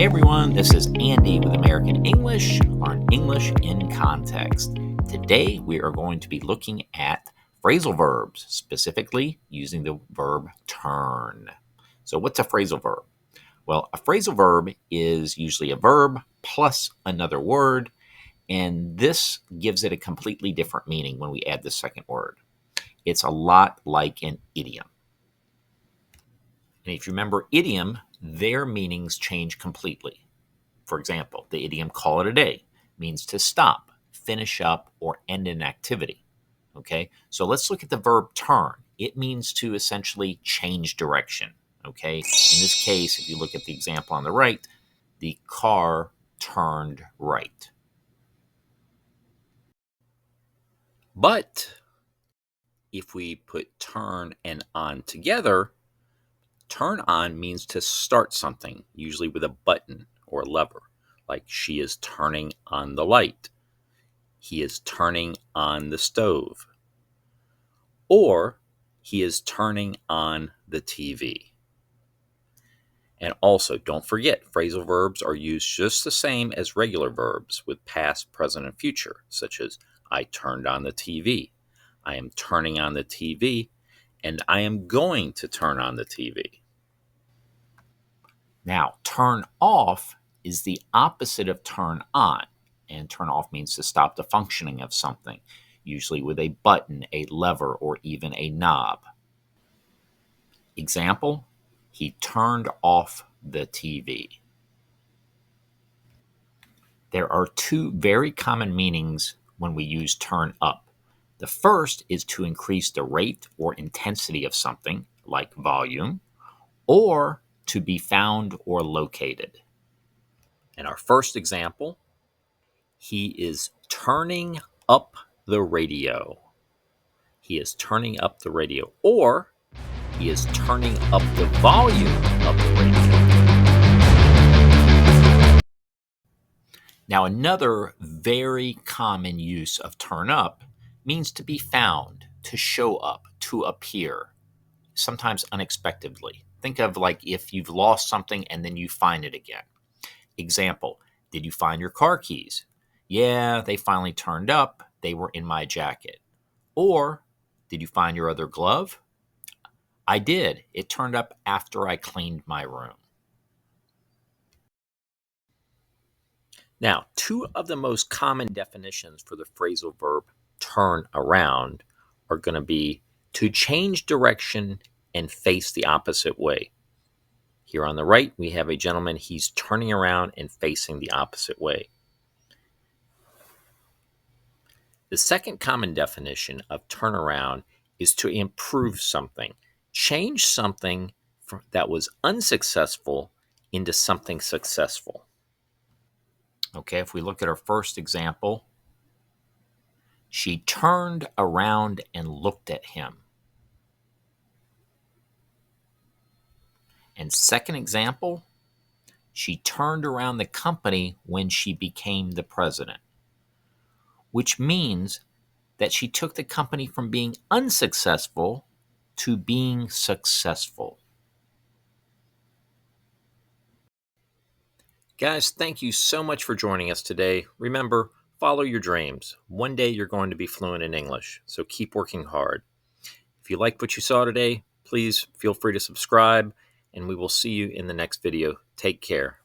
Everyone, this is Andy with American English on English in Context. Today we are going to be looking at phrasal verbs, specifically using the verb turn. So what's a phrasal verb? Well, a phrasal verb is usually a verb plus another word, and this gives it a completely different meaning when we add the second word. It's a lot like an idiom. And if you remember idiom, their meanings change completely. For example, the idiom call it a day means to stop, finish up, or end an activity. Okay, so let's look at the verb turn. It means to essentially change direction. Okay, in this case, if you look at the example on the right, the car turned right. But if we put turn and on together, turn on means to start something, usually with a button or a lever, like she is turning on the light, he is turning on the stove, or he is turning on the TV. And also, don't forget, phrasal verbs are used just the same as regular verbs with past, present, and future, such as I turned on the TV, I am turning on the TV, and I am going to turn on the TV. Now, turn off is the opposite of turn on, and turn off means to stop the functioning of something, usually with a button, a lever, or even a knob. Example, he turned off the TV. There are two very common meanings when we use turn up. The first is to increase the rate or intensity of something, like volume, or to be found or located. In our first example, he is turning up the radio. He is turning up the radio, or he is turning up the volume of the radio. Now, another very common use of turn up means to be found, to show up, to appear, sometimes unexpectedly. Think of like if you've lost something and then you find it again. Example, did you find your car keys? Yeah, they finally turned up. They were in my jacket. Or, did you find your other glove? I did. It turned up after I cleaned my room. Now, two of the most common definitions for the phrasal verb turn around are going to be to change direction and face the opposite way. Here on the right, we have a gentleman, he's turning around and facing the opposite way. The second common definition of turn around is to improve something, change something that was unsuccessful into something successful. Okay, if we look at our first example, she turned around and looked at him. And second example, she turned around the company when she became the president, which means that she took the company from being unsuccessful to being successful. Guys, thank you so much for joining us today. Remember, follow your dreams. One day you're going to be fluent in English, so keep working hard. If you liked what you saw today, please feel free to subscribe, and we will see you in the next video. Take care.